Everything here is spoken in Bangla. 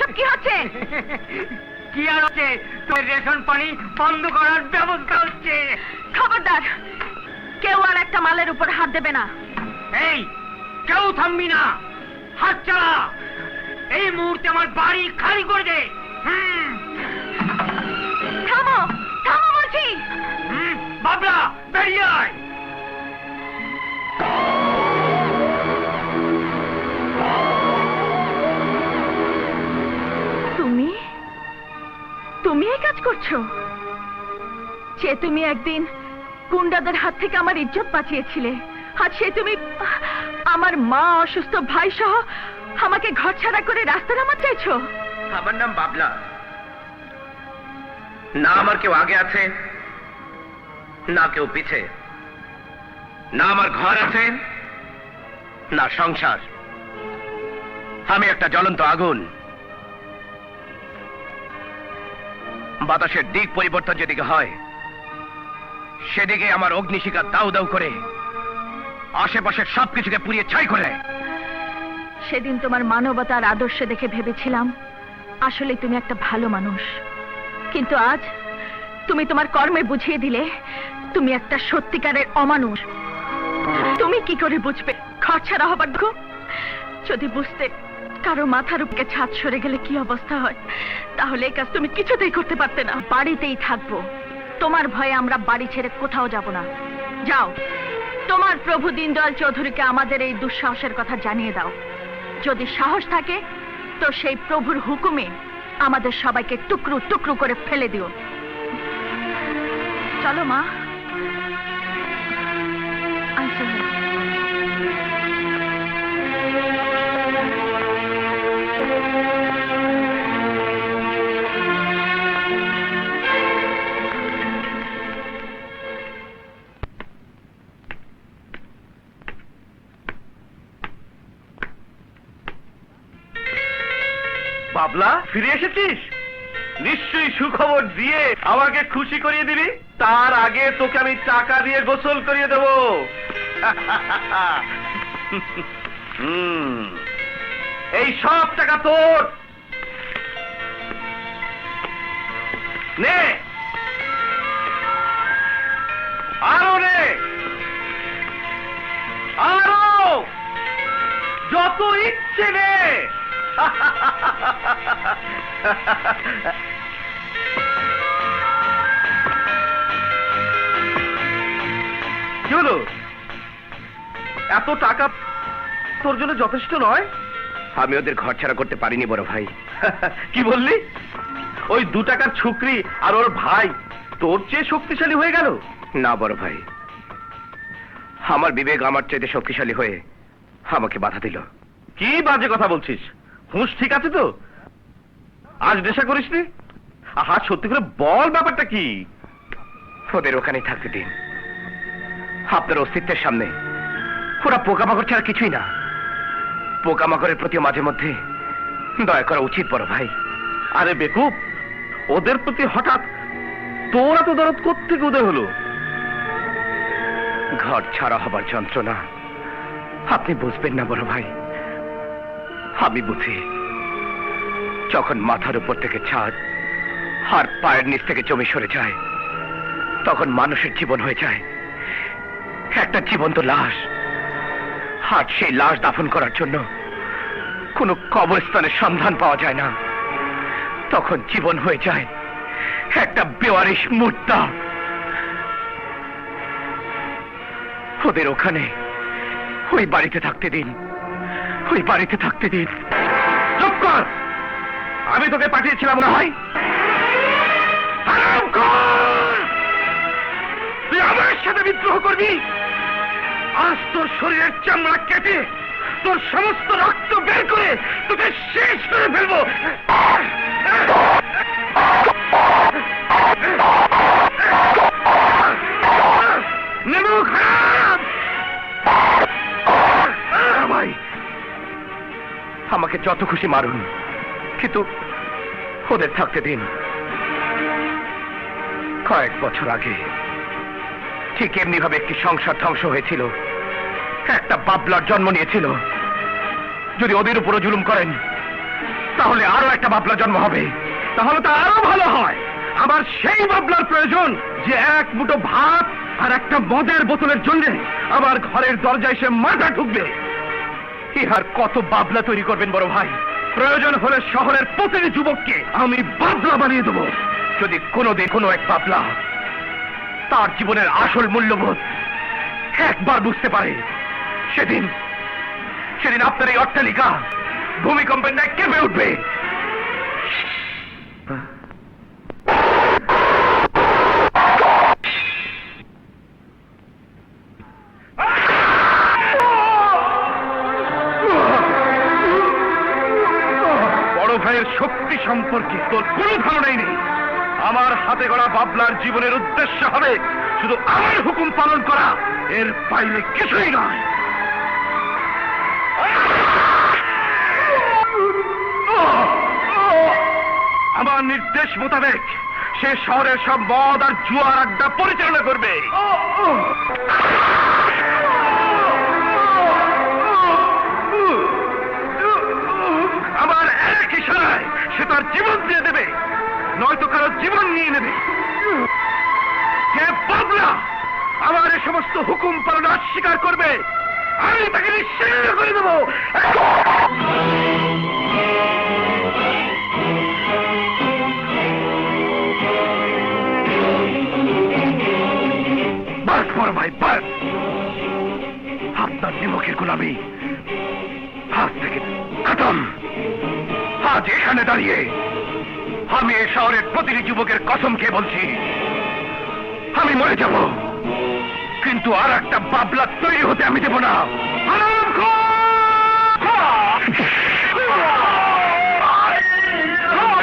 এসব কি হচ্ছে? কি আর হচ্ছে, তোর রেশন পানি বন্ধ করার ব্যবস্থা হচ্ছে। খবরদার, কেউ আর একটা মালের উপর হাত দেবে না। এই, কেউ থামবি না, হাত চালা। এই মুহূর্তে আমার বাড়ি খালি করে দে। থামো, থামো বলছি। বাবলা, বেরিয়ে আয়। তুমি তুমি এই কাজ করছো? যে তুমি একদিন গুন্ডাদের হাত থেকে আমার ইজ্জত বাঁচিয়েছিলে, আজ সে তুমি আমার মা, অসুস্থ ভাই সহ আমাকে ঘর ছাড়া করে রাস্তা নামাতে চাইছো? আমার নাম বাবলা। না আমার কেউ আগে আছে, না কেউ পিছে, না আমার ঘর আছে, না সংসার। আমি একটা জ্বলন্ত আগুন। বাতাসের দিক পরিবর্তন যেদিকে হয়, সেদিকে আমার অগ্নিশিখা দাউ দাউ করে আশেপাশের সবকিছুকে পুড়িয়ে ছাই করে দেয়। সেদিন তোমার মানবতার আদর্শ দেখে ভেবেছিলাম আসলে তুমি একটা ভালো মানুষ, কিন্তু আজ তুমি তোমার কর্মে বুঝিয়ে দিলে তুমি একটা সত্যিকারের অমানুষ। তুমি কি করে বুঝবে ঘর ছাড়া হবার দুঃখ? যদি বুঝতে কারো মাথার উপরে ছাদ সরে গেলে কি অবস্থা হয়, তাহলে এই কাজ তুমি কিছুতেই করতে পারতে না। বাড়িতেই থাকবো, তোমার ভয়ে আমরা বাড়ি ছেড়ে কোথাও যাব না। যাও, তোমার প্রভু দীনদয়াল চৌধুরীকে আমাদের এই দুঃসাহসের কথা জানিয়ে দাও। যদি সাহস থাকে তো সেই প্রভুর হুকুমে আমাদের সবাইকে টুকরো টুকরো করে ফেলে দিও। চলো মা। আচ্ছা, বাবলা, ফিরে এসেছিস? নিশ্চয়ই সুখবর দিয়ে আমাকে খুশি করিয়ে দিবি। তার আগে তোকে আমি টাকা দিয়ে গোসল করিয়ে দেব। এই সব টাকা তোর। নে, আরো নে, আরো যত ইচ্ছে নে। কি হলো? এত টাকা তোর জন্য যথেষ্ট নয়? আমি ওদের ঘর ছাড়া করতে পারিনি বড় ভাই। কি বললি? ওই 2 টাকার ছুকরি আর ওর ভাই তোর চেয়ে শক্তিশালী হয়ে গেল? না বড় ভাই, আমার বিবেক আমার চাইতে শক্তিশালী হয়ে আমাকে বাধা দিল। কি বাজে কথা বলছিস? হুঁশ ঠিক আছে তো? আজ নেশা করিসনি? আহা, সত্যি করে বল, ব্যাপারটা কি? ওদের ওখানেই থাকতে দিন। আপনার অস্তিত্বের সামনে ওরা পোকামাকড় ছাড়া কিছুই না। পোকামাকড়ের প্রতি মাঝে মধ্যে দয়া করা উচিত বড় ভাই। আরে বেকুব, ওদের প্রতি হঠাৎ তোর এত দরদ কোত্থেকে উদয় হলো? ঘর ছাড়া হবার যন্ত্রণা আপনি বুঝবেন না বড় ভাই। আমি বুঝি, যখন মাথার উপর থেকে ছাদ আর পায়ের নিচ থেকে জমি সরে যায়, তখন মানুষের জীবন হয়ে যায় একটা জীবন্ত লাশ। আর সেই লাশ দাফন করার জন্য কোনো কবরস্থানের সন্ধান পাওয়া যায় না। তখন জীবন হয়ে যায় একটা বেওয়ারিশ মুর্দা। ওদের ওখানে ওই বাড়িতে থাকতে দিন, ওই বাড়িতে থাকতে দিন। চুপ কর! আমি তোকে পাঠিয়েছিলাম না হয়? তুই আমার সাথে বিদ্রোহ করবি? আজ তোর শরীরের চামড়া কেটে তোর সমস্ত রক্ত বের করে তোকে শেষ করে ফেলবো। নেমু খারাপ! ভাই, আমাকে যত খুশি মারুন, কিন্তু ওদের থাকতে দিন। কয়েক বছর আগে ঠিক এমনি ভাবে একটি সংসার ধ্বংস হয়েছিল, একটা বাবলার জন্ম নিয়েছিল। যদি ওদের উপরও জুলুম করেন তাহলে আরো একটা বাবলা জন্ম হবে। তাহলে তো আরো ভালো হয়। আমার সেই বাবলার প্রয়োজন যে এক মুঠো ভাত আর একটা মদের বোতলের জন্য আমার ঘরের দরজায় এসে মাথা ঢুকবে। ইহার কত বাবলা তৈরি করবেন বড় ভাই? প্রয়োজন হলে শহরের প্রতিটি যুবককে আমি বাবলা বানিয়ে দেবো। যদি কোনোদিন কোনো এক বাবলা তার জীবনের আসল মূল্যবোধ একবার বুঝতে পারে, সেদিন সেদিন আপনার এই অট্টালিকা ভূমিকম্পের ন্যায় কেঁপে উঠবে। বড় ভাইয়ের শক্তি সম্পর্কে তোর কোনো ধারণাই নেই। আমার হাতে গড়া বাবলার জীবনের উদ্দেশ্য হবে শুধু আমার হুকুম পালন করা, এর বাইরে কিছুই নয়। আমার নির্দেশ মোতাবেক সে শহরের সব মদ আর জুয়ার আড্ডা পরিচালনা করবে। আমার এক ইশারায় সে তার জীবন দিয়ে দেবে, নয়তো কারো জীবন নিয়ে নেবে। যে বাবলা আমার এ সমস্ত হুকুম পালন অস্বীকার করবে, আমি তাকে নিশ্চিহ্ন করে দেবো। বাস বড় ভাই, বাস। আপনার নিমকের গোলামি আজ থেকে খতম। আজ এখানে দাঁড়িয়ে আমি এ শহরের প্রতিটি যুবকের কসম খেয়ে বলছি, আমি মরে যাব, কিন্তু আর একটা বাবলা তৈরি হতে আমি দেব না।